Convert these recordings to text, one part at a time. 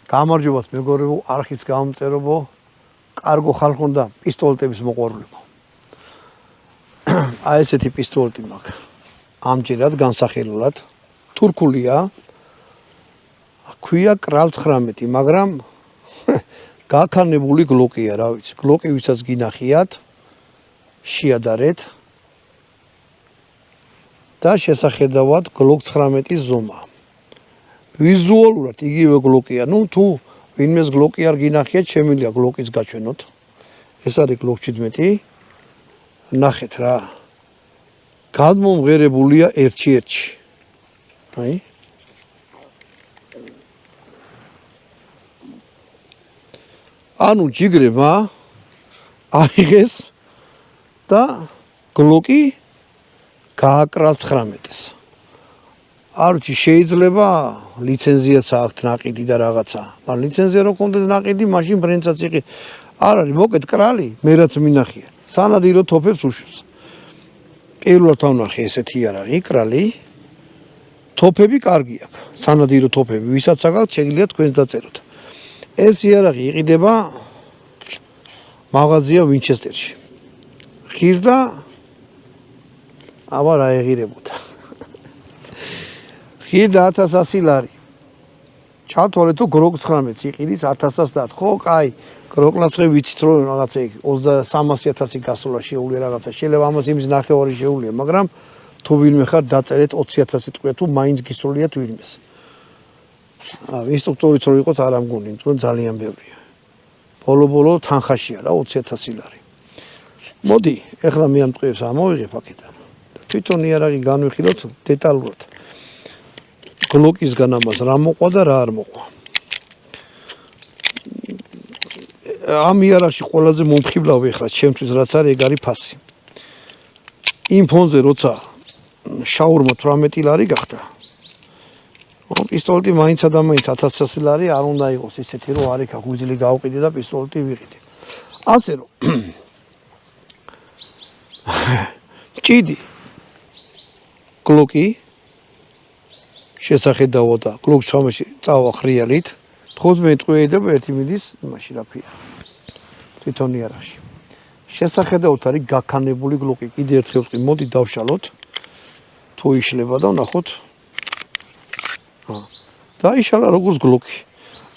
გამარჯობათ მეგობრებო, არხის გამომწერებო, კარგო ხალხო და პისტოლეტების მოყვარულებო. აი ესეთი პისტოლეტი მაქვს. ამჯერად განსახილულად თურქულია. ქვია კრალ 19, მაგრამ გაქანებული გლოკია, რა ვიცი. გლოკი ვისაც გინახიათ, შეადარეთ და შესახედავად გლოკ 19-ის ზომა. ვიზუალურად იგივე გლოკია. თუ ვინმეს გლოკი არ გინახიათ, შემიძლია გლოკის გაჩვენოთ. ეს არის გლოკ 17. ნახეთ რა. გადმომღერებულია ერთში. აი. ანუ ჯიგრება აიღეს და გლოკი გააკრა 19-ს. არჩი შეიძლება ლიცენზიაც აქვს ნაყიდი და რაღაცა. მაგრამ ლიცენზია რო კონდეს ნაყიდი, მაშინ ბრენდსაც იყი. არ არის, მოკეთ კრალი, მე რაც მინახია. სანადირო თოფებს უშვებს. პირველად ავნახე ესეთი იარაღი, კრალი. თოფები კარგი აქვს. სანადირო თოფები, ვისაც აქვს, შეგიძლია თქვენს დაწეროთ. ეს იარაღი იყიდება მაღაზია ვინჩესტერში. ღირდა აბა რა ეღირებოდა. ღირდა 1100 ლარი. ჩათვალე თუ გროკ 19 იყიდის 1000-ს და ხო, კაი, გროკლასხე ვიცით რომ რაღაცა 230000 გასულა შეუძლია რაღაცა. შეიძლება ამას იმის ნახევარი შეუძლია, მაგრამ თუ ვინმე ხარ დაწერეთ 20000 ტყვია თუ მაინც გისრულიათ ვინმეს. ინსტრუქტორიც რო იყოს არ ამგონი, თუმცა ძალიან ბევრია. ბოლო თანხაშია რა 20000 ლარი. მოდი, ეხლა მე ამ ტყვიებს ამოვიღებ აქედან. და თვითონ იარაღი განვიხილოთ დეტალურად. გლოკისგან ამას რა მოყვა და რა არ მოყვა. ამ იარაღში ყველაზე მომხიბლავი ეხლა ჩემთვის რაც არის, ეგ არის ფასი. იმ ფონზე როცა შაურმა 18 ლარი გახდა. პისტოლეტი მაინცა და მაინც 1100 ლარი არ უნდა იყოს ისეთი რომ არ იქა გვიძლი გავყიდე და პისტოლეტი ვიყიდე. ასე რომ ჭიდი გლოკი შესახედაო და გლოკ 19-ში წავა ხრიალით 15 ტყვია იდება ერთი მიდის იმაში რა ქვია თვითონ იარაღში. შესახედაოდ არის გაქანებული გლოკი. კიდე ერთხელ ვთქვი, მოდი დავშალოთ თუ იშლება და ვნახოთ. დაიშალა როგორც გლოკი.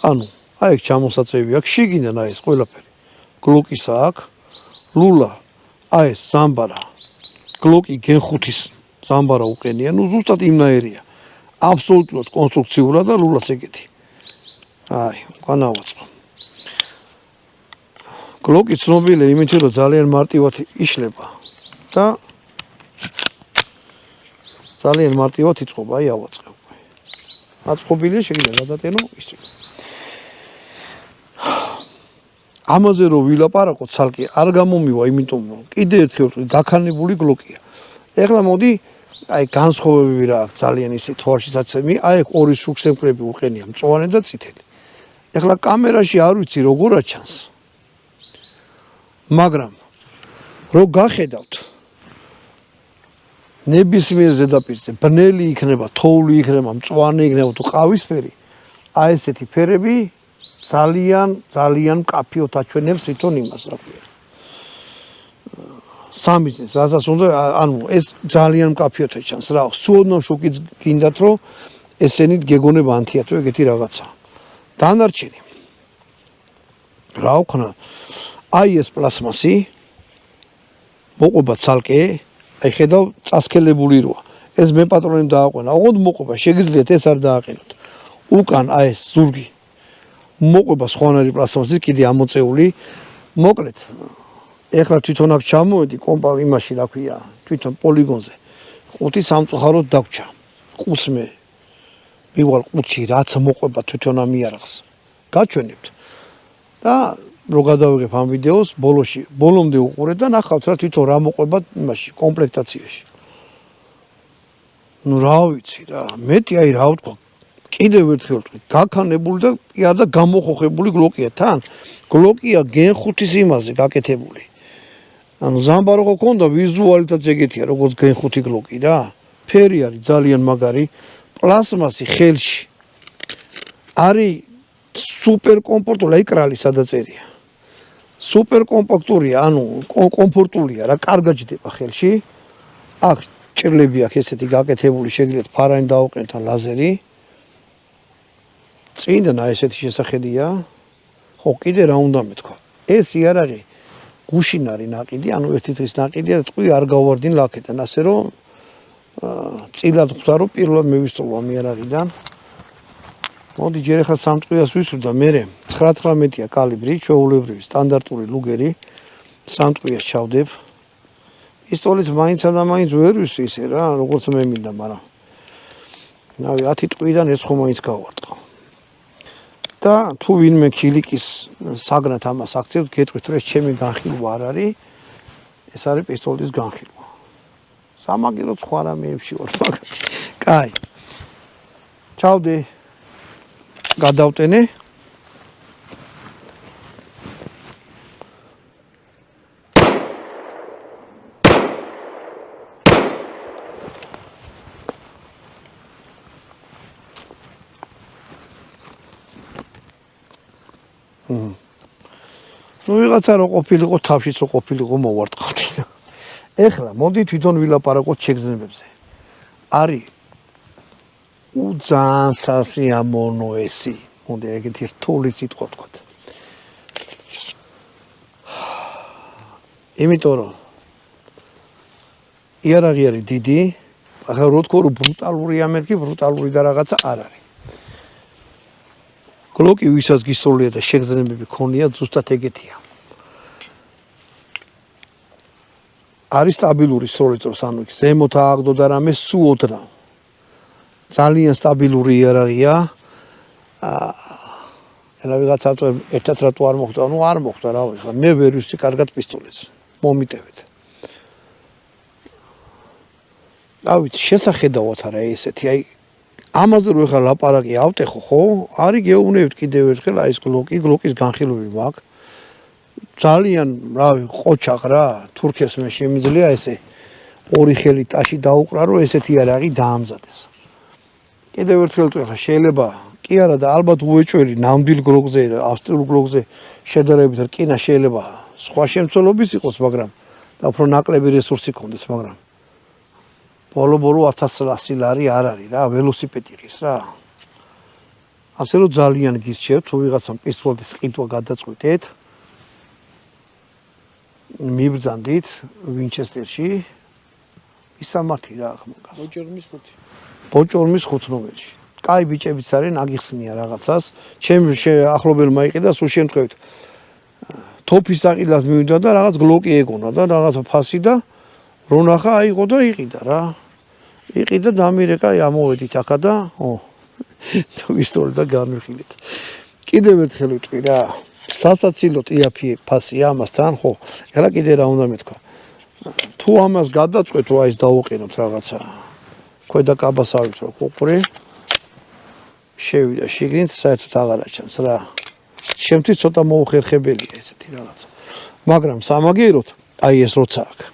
ანუ აი ეს ჩამოსაწევი აქვს, შიგიდან აი ეს ყველაფერი. გლოკისა აქვს, ლულა, აი ეს ზამბარა. გლოკი გენ 5-ის ზამბარა უყენია, ნუ ზუსტად იმნაირია. აბსოლუტურად კონსტრუქციულად და ლულაც ეგეთი. აი, განავაწყო. გლოკი ცნობილია იმით, რომ ძალიან მარტივად იშლება და ძალიან მარტივად იწყობა, აი ავაწყე. აწყობილია შეიძლება გადატენო ისე. ამაზე რომ ვილაპარაკოთ ცალკე არ გამომივა, იმიტომ რომ კიდე ერთხელ ვთქვი, გაქანებული გლოკია. ეხლა მოდი აი განსხვავებები რა აქვს ძალიან ისე თვალშისაცემი, აი ორი შუქსემკრები უყენია, მწვანე და წითელი. ეხლა კამერაში არ ვიცი როგორ აჩანს. მაგრამ რო გახედავთ ნებისმიერ ზედაპირზე ბნელი იქნება, თოვლი იქნება, მწვანე იქნება თუ ყავისფერი, აი ესეთი ფერები ძალიან მკაფიოდ აჩვენებს თვითონ იმას რა ქვია. სამიზნეს, რასაც უნდა, ანუ ეს ძალიან მკაფიოდ ეჩანს რა. სუოდნო შუქიც გინდათ რომ ესენით გეგონება ანთია თუ ეგეთი რაღაცა. დანარჩენი რა ვქნა? აი ეს პლასმასი მოყვება ცალკე, აი ხედავ წასქელებული როა. ეს მე პატრონემ დააყვანა. ოღონდ მოყვება, შეგიძლიათ ეს არ დააყენოთ. უკან აი ეს ზურგი მოყვება სხვანაირი პლასმასის კიდე ამოწეული. მოკლედ ეხლა თვითონ აქ ჩამოვედი კომპა იმაში რა ქვია, თვითონ პოლიგონზე. ყუთი სამწუხაროდ დაგჭა. ყუთს მე მივალ ყუთში რაც მოყვება თვითონ ამ იარაღს. გაჩვენებთ. და რო გადავიღებ ამ ვიდეოს, ბოლომდე უყურეთ და ნახავთ რა თვითონ რა მოყვება იმაში კომპლექტაციაში. ნუ რა ვიცი რა, მეტი აი რა ვთქვა, კიდევ ერთხელ ვთქვი, გაქანებული და კი არა გამოხოხებული გლოკია თან. გლოკია გენ 5-ის იმაზე გაკეთებული. ანუ ზამბარო ხო ქონდა ვიზუალითაც ეგეთია, როგორც გენ 5 გლოკი რა. ფერი არის ძალიან მაგარი, პლასმასი ხელში. არის სუპერ კომფორტულია, აი კრალი სადაწერია. სუპერ კომპაქტურია, ანუ კომფორტულია რა, კარგად ჯდება ხელში. აქ ჭრლები აქვს ესეთი გაკეთებული, შეგიძლიათ ფარანი დაუყენოთ ან ლაზერი. წინდან აი ესეთი შესახედია. ხო, კიდე რა უნდა მეთქვა. ეს იარაღი გუშინარი ნაყიდი, ანუ ერთი დღის ნაყიდია და ტყვი არ გავვარდინ ლაქედან, ასე რომ წილად ხვდა რომ პირველად მევისწოლა მიარაღიდან. მოდი ჯერ ახლა სამტყვიას ვისვრდა, მერე 9-19-ია კალიბრი, ჩვეულებრივი სტანდარტული ლუგერი, სამტყვიას ჩავდებ. პისტოლის მაინც და მაინც ვერ ვისვი ისე რა, როგორც მე მინდა, მაგრამ ნავი 10 ტყვიდან ეს ხომ მაინც გავარტყავ. და თუ ვინმე ქილიკის საგნად ამას აქცევთ, გეტყვით რომ ეს ჩემი განხილვა არ არის, ეს არის პისტოლის განხილვა. სამაგირო სხვა რამეებში ვარ მაგარი. კაი. ჩავდი. გადავტენე. ნუ ვიღაცა რო ყოფილიყო თავშიც რო ყოფილიყო მოვარტყავდი. ეხლა მოდი თვითონ ვილაპარაკოთ შეგრძნებებზე. არის უძან სასიამოვნო ესი. მოდი ეგეთი რთული სიტყვა ვთქვათ. იმიტომ რომ იარაღი არის დიდი, ახლა რო თქო რომ ბრუტალურია მეთქი, ბრუტალური და რაღაცა არ არის. გლოკი ვისაც გისწოლია და შეგრძნებები ქონია, ზუსტად ეგეთია. არის სტაბილური სროლითროს, ანუ ზემოთ ააგდო და რამე სულ ოდნავ. ძალიან სტაბილური იარაღია. ელა ვიღაცა ერთად რატო არ მოხდა? ნუ არ მოხდა რა ვიცი, მე ვერ ვისი კარგად პისტოლეტს. მომიტევეთ. ავიც შესახედავად არა ესეთი, აი ამაზე რო ხა ლაპარაკი ავტეხო, ხო? არის გეუბნებით კიდევ ერთხელ აი ეს გლოკის განხილვები მაქვს. ძალიან, რავი, ყოჩაღ რა, თურქებს მე შემიძლია ესე ორი ხელი ტაში დაუყრა, რომ ესეთი იარაღი დაამზადეს. კიდევ ერთხელ ვთქვა, შეიძლება კი არა და ალბათ უეჭველი ნამდვილ გლოკზე, ავსტრიულ გლოკზე შედარებით რკინა შეიძლება სხვა შემცველობის იყოს, მაგრამ და უფრო ნაკლები რესურსი ქონდეს, მაგრამ ბოლო 1100 ლარი არ არის რა, ველოსიპედი ღირს რა. ასე რომ ძალიან გისჩევთ, თუ ვიღაცამ პისტოლეტის ყიდვა გადაწყვიტეთ, მიბრძანდით ვინჩესტერში, ისამართი რა ახ მაგას. ბოჭორმის 5 ნომერში. კაი ბიჭებიც არიან, აგიხსნია რაღაცას. ჩემ ახლობელმა იყიდა სულ შემთხვევით. თოფის საყიდლად მივიდა და რაღაც გლოკი ეგონა და რაღაცა ფასი და რო ნახა აიღო და იყიდა რა. იყიდა დამირეკა, ამოვედით აქა და ვისწორე და განვიხილეთ. კიდევ ერთხელ ვიტყვი რა, სასაცილოდ იაფი ფასია ამასთან, ხო? ეხლა კიდე რა უნდა მეთქვა. თუ ამას გადაწყვეტ, რომ აი ეს დავუყენოთ რაღაცა. ქვედა კაბას ავით რო ყუყრი. შევიდა შიგნით, საერთოდ აღარ აჩანს რა. შემთხვევით ცოტა მოუხერხებელია ესეთი რაღაცა. მაგრამ სამაგიეროდ, აი ეს როცა აქვს.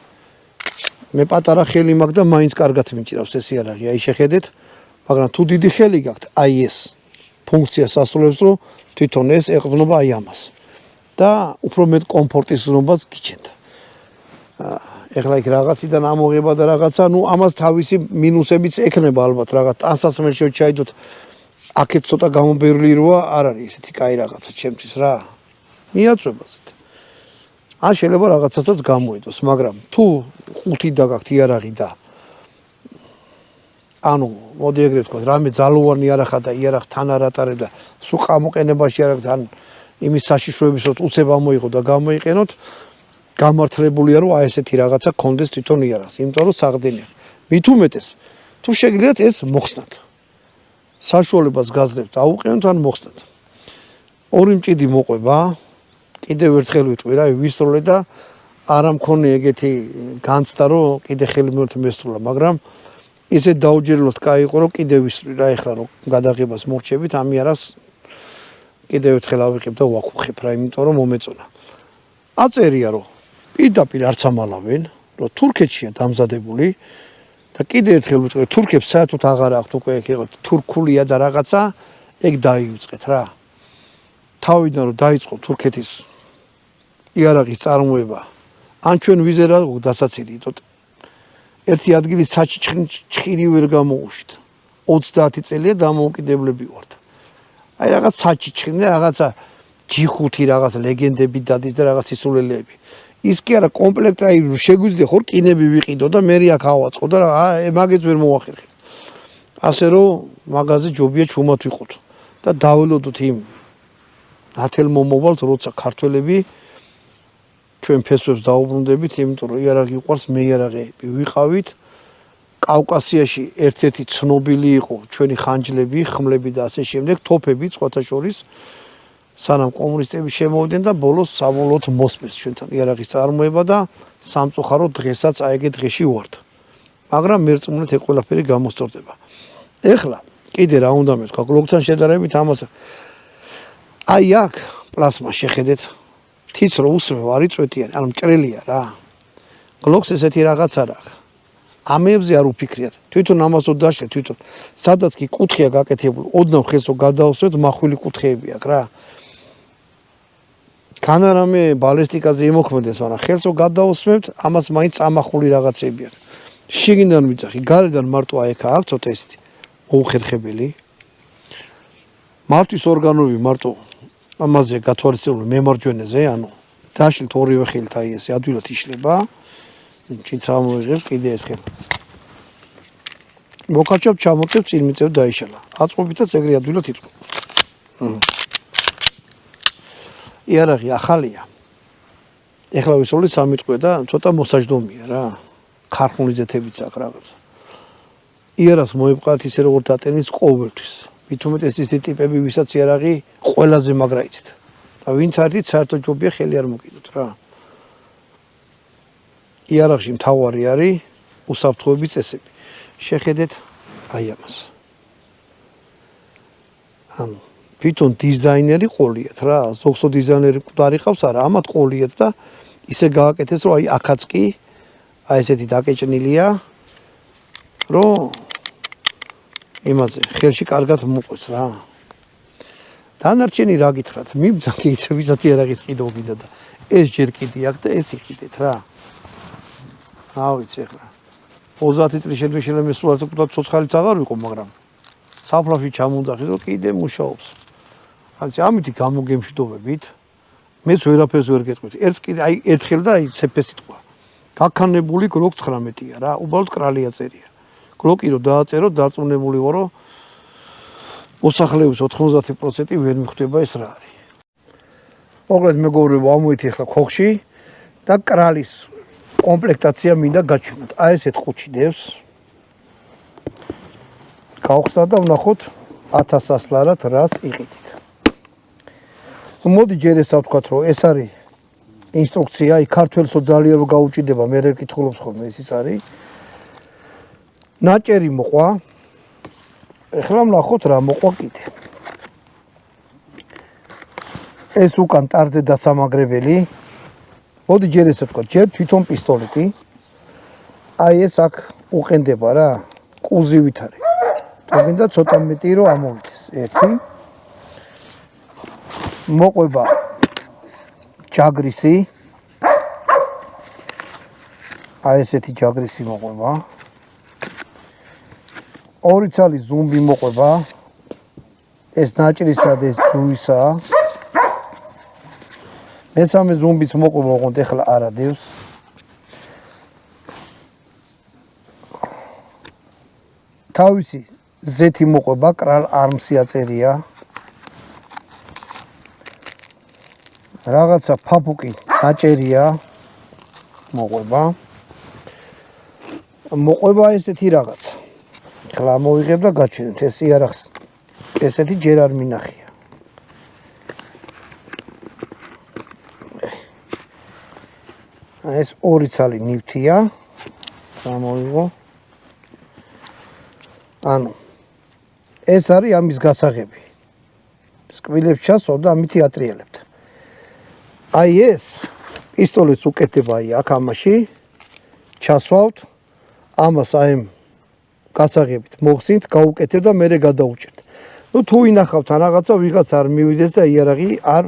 მე პატარა ხელი მაქვს და მაინც კარგად მიჭირავს ეს იარაღი. აი შეხედეთ, მაგრამ თუ დიდი ხელი გაქვთ, აი ეს ფუნქციას ასრულებს, რომ თვითონ ეს ეყრდნობა აი ამას. და უფრო მეტ კომფორტის ზრუნვას გიჩენთ. ეხლა იქ რაღაციდან ამოღება და რაღაცა, ნუ ამას თავისი მინუსებიც ექნება ალბათ რაღაც. ტანსაცმელში ჩაიდოთ, აქეთ ცოტა გამომბერლი როა არ არის ესეთი კაი რაღაცა ჩემთვის რა. მიაწვებაზეთ. ან შეიძლება რაღაცასაც გამოედოს, მაგრამ თუ 5 დაგაქვთ იარაღი და ანუ მოდი ეგრეთ ვთქვათ, რამე ძალოვანი იარაღა და იარაღს თან არ ატარებ და სულ ყამოყენებაში არ აქვს ან იმის საშიშროების რო უცებ ამოიღო და გამოიყენოთ, გამართლებულია რომ აი ესეთი რაღაცა კონდეს თვითონ იარაღს, იმიტომ რომ საღდენია. მით უმეტეს, თუ შეგიძლიათ ეს მოხსნათ. საშუალებას გაძლევთ, აუყენოთ ან მოხსნათ. ორი მჭიდი მოყვება. კიდევ ერთხელ ვიტყვი რა, ვისროლე და არა მქონი ეგეთი განცდა, რომ კიდე ხელი მესროლა, მაგრამ ისე დაუჯერლოთ კაი იყო, რომ კიდე ვისრვი რა, ეხლა რომ გადაღებას მორჩებით, ამ იარაღს კიდევ ერთხელ ავიღებ და ვაკუხებ რა, იმიტომ რომ მომეწონა. აწერია რომ პირდაპირ არც ამალავენ, რომ თურქეთშია დამზადებული და კიდევ ერთხელ ვიტყვი, თურქებს საერთოდ აღარ აქვთ უკვე ეგ თურქულია და რაღაცა, ეგ დაიუწყეთ რა. თავიდან რომ დაიწყო თურქეთის იარაღის წარმოება ან ჩვენ ვიზე რა დასაცილეთ ერთი ადგილის საჩიჩხირი ვერ გამოუშვით 30 წელია დამოუკიდებლები ვართ აი რაღაც საჩიჩხირი რაღაცა ჯიხუთი რაღაც ლეგენდები დადის და რაღაც ისულელეები ის კი არა კომპლექტი აი შეგვიძლია ხო რკინები ვიყიდო და მე აქ ავაწყო და მაგეც ვერ მოახერხეთ ასე რომ მაგაზე ჯობია ჩუმად ვიყოთ და დაველოდოთ იმ ნათელ მომავალს როცა ქართველები ჩვენ ფესვებს დაუბრუნდებით იმიტომ რომ იარაღი უყვარს მე იარაღეები ვიყავით კავკასიაში ერთ-ერთი ცნობილი იყო ჩვენი ხანჯლები ხმლები და ასე შემდეგ თოფები სხვათა შორის სანამ კომუნისტები შემოვიდნენ და ბოლოს საბოლოოდ მოსმეს ჩვენთან იარაღის წარმოება და სამწუხაროდ დღესაც აი ეგ დღეში ვართ მაგრამ მერწმუნეთ ეგ ყველაფერი გამოსწორდება ეხლა კიდე რა უნდა მეთქვა გლოკთან შედარებით ამას აი აქ პლასმა შეხედეთ თიც რო უსმევ არ იწვეთიანი ანუ მჭრელია რა გლოქს ესეთი რაღაც არ აქვს ამებზე არ უფიქრიათ თვითონ ამასო დაშლეთ თვითონ სადაც კი კუთხეა გაკეთებული ოდნავ ხელსო გადაუსვეთ მახვილი კუთხეები აქვს რა განარამე ბალისტიკაზე იმოქმედეს მაგრამ ხელსო გადაუსვებთ ამას მაინც ამახული რაღაცები აქვს შიგნიდან ვიძახი გარედან მარტო აი აქ აქვს ცოტა ესეთი მოუხერხებელი მართვის ორგანოები მარტო ამაზე გათვალისწინებული მემარჯვენეზე ანუ დაშლით ორივე ხელით აი ესე ადვილად იშლება ჩიც ამოიღებ კიდე ერთხელ მოკაჭავ ჩამოწევ წინ მიწევ დაიშალა აწყობითაც ეგრე ადვილად იწყო იარაღი ახალია ეხლა ვისწავლი სამი წყვე და ცოტა მოსაჯდომია რა ქარხული ზეთებიც აქვს რაღაც იარაღს მოებყართ ისე როგორ დატენის ყოველთვის მით უმეტეს ის ტიპები ვისაც იარაღი ყველაზე მაგრა იცით და ვინც არით საერთოდ ჯობია ხელი არ მოკიდოთ რა იარაღში მთავარი არის უსაფრთხოების წესები შეხედეთ აი ამას ანუ თვითონ დიზაინერი ყოლიათ რა ზოგსო დიზაინერი მკვდარი ყავს არა ამათ ყოლიათ და ისე გააკეთეს რომ აი აქაც კი აი ესეთი დაკეჭნილია რომ იმაზე ხელში კარგად მოყვეს რა დანარჩენი რა გითხრათ მიბძანთ ისე ვისაც იარაღის ყიდო გინდა და ეს ჯერ კიდე აქვს და ეს იყიდეთ რა ავიცი ახლა 30 წლის შეგვეშელა მე სულ არც ცოცხალიც აღარ ვიყო მაგრამ საფლავში ჩამონძახეს რომ კიდე მუშაობს აი ამითი გამოგემშვიდობებით მეც ვერაფერს ვერ გეტყვით ერთს კიდე აი ერთხელ და აი ცეფეს სიტყვა გაქანებული გლოკ 19-ია რა უბრალოდ კრალია წერია გლოკი რო დააწერო დარწმუნებული ვარო მოსახლეობის 90% ვერ მიხვდება ეს რა არის მოკლედ მეგობრებო ამოიეთ ახლა ქოხში და კრალის კომპლექტაცია მინდა გაჩვენოთ აი ესეთ ყუთში დევს გავხსნა და ვნახოთ 1000 ასლარად რას იყიდით მოდი ჯერ ესა ვთქვათ რომ ეს არის ინსტრუქცია აი ქართველსო ძალიან რომ გაუჭიდება მე რა კითხულობს ხოლმე ის არის ნაჭერი მოყვა ეხლა ვნახოთ რა მოყვა კიდე ეს უკან ტარზე დასამაგრებელი მოდი ჯერ ესე ვთქვა ჯერ თვითონ პისტოლეტი აი ეს აქ უყენდება რა კუზივით არის თუმცა ცოტა მეტი რომ ამოვიდეს ერთი მოყვება ჯაგრისი აი ესეთი ჯაგრისი მოყვება ორი ცალი ზუმბი მოყვება ეს ნაჭრისა და ეს ჯუისა მესამე ზუმბიც მოყვება ოღონდ ეხლა არა დევს თავისი ზეთი მოყვება კრალ არმსი აწერია რაღაცა ფაფუკი დაჭერია მოყვება ესეთი რაღაცა ხლა მოვიღებ და გაჩვენეთ ეს იარაღს ესეთი ჯერ არ მინახია ეს ორი ცალი ნივთია გამოვიღო ანუ ეს არის ამის გასაღები სკვილებს ჩასვავ და ამითი ატრიალებთ აი ეს პისტოლეტს უკეთება აი აქ ამაში ჩასვავთ ამას აი გასაღებით მოხსნით გაუკეთებ და მერე გადაუჭერთ ნუ თუ ინახავთ რაღაცა ვიღაც არ მივიდეს და იარაღი არ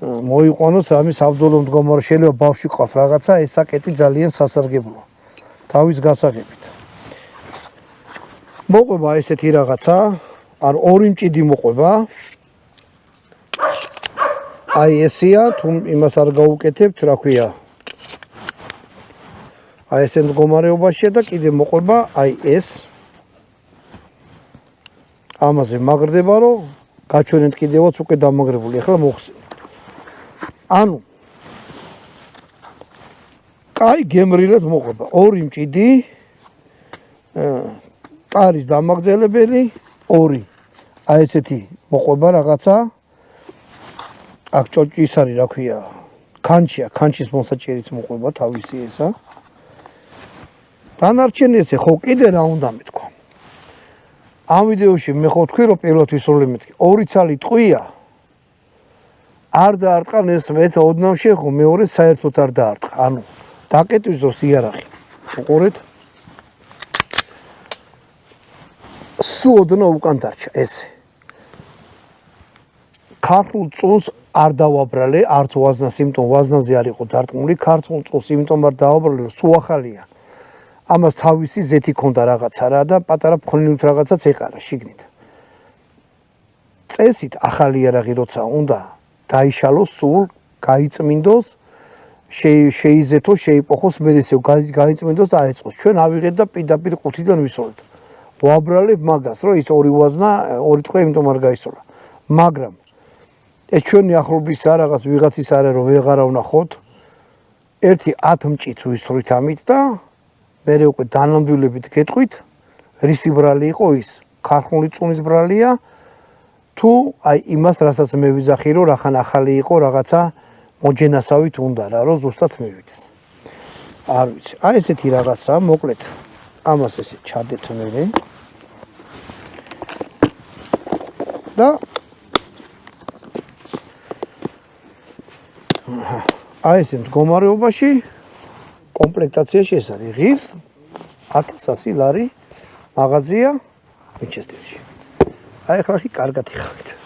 მოიყვანოს ამის საბრძოლო მდგომარეობა შეიძლება ბავშვი ყავთ რაღაცა ეს საკეტი ძალიან სასარგებლოა თავის გასაღებით მოყვება ესეთი რაღაცა არ ორი მჭიდი მოყვება აი ესია თუ იმას არ გაუკეთებთ რა ქვია აი ეს მდგომარეობაშია და კიდე მოყვება აი ეს ამაზე მაგრდება რომ გაჩვენეთ კიდევაც უკვე დამაგრებული ახლა მოხსენეთ ანუ კაი გემრიელად მოყვება ორი მჭიდი არის დამაგრძელებელი ორი აი ესეთი მოყვება რაღაცა აქ ჭოჭის არის რა ქვია ქანჩია ქანჩის მოსაჭერიც მოყვება თავისი ესა დანარჩენი ესე ხო კიდე რა უნდა მეთქვა ამ ვიდეოში მე ხო თქვი რომ პირველად ვისროლე მეთქი ორი ცალი ტყვია არ დაარტყან ეს მეთა ოდნავ შეხო მეორე საერთოდ არ დაარტყა ანუ დაკეტვის დროს იარაღი უყურეთ სულ ოდნავ უკან დარჩა ესე ქართულ წუნს არ დავაბრალე არც ვაზნას იმიტომ ვაზნაზე არ იყო დარტყმული ქართულ წუნს იმიტომ არ დავაბრალე რომ სულ ახალია ამას თავისი ზეთი ქონდა რაღაცა რა და პატარა ფხვნილით რაღაცაც ეყარა შიგნით წესით ახალი იარაღი როცა უნდა დაიშალოს სულ გაიწმინდოს შეიზეთოს შეიპოხოს მე ისე გაიწმინდოს და აეწყოს ჩვენ ავიღეთ და პირდაპირ ყუთიდან ვისროლეთ ვაბრალებ მაგას რომ ის ორი ვაზნა ორი ტყვე იმიტომ არ გაისროლა მაგრამ ეს ჩვენი ახლობის რაღაც ვიღაცის არა რომ ვეღარა ვნახოთ ერთი 10 მჭიც ვისროლით ამით და მე უკვე დანამდვილებით გეტყვით რისი ბრალი იყო ის ქართული წუნის ბრალია თუ აი იმას რასაც მე ვიძახი რომ რახან ახალი იყო რაღაცა მოჯენასავით უნდა რა რომ ზუსტად მივიდეს არ ვიცი აი ესეთი რაღაცა მოკლედ ამას ესე ჩადეთ მე და აი ეს მდგომარეობაში კომპლექტაციაში ეს არის ღირს 1100 ლარი მაღაზია ვინჩესტერში აი ახლა კი კარგად იხავით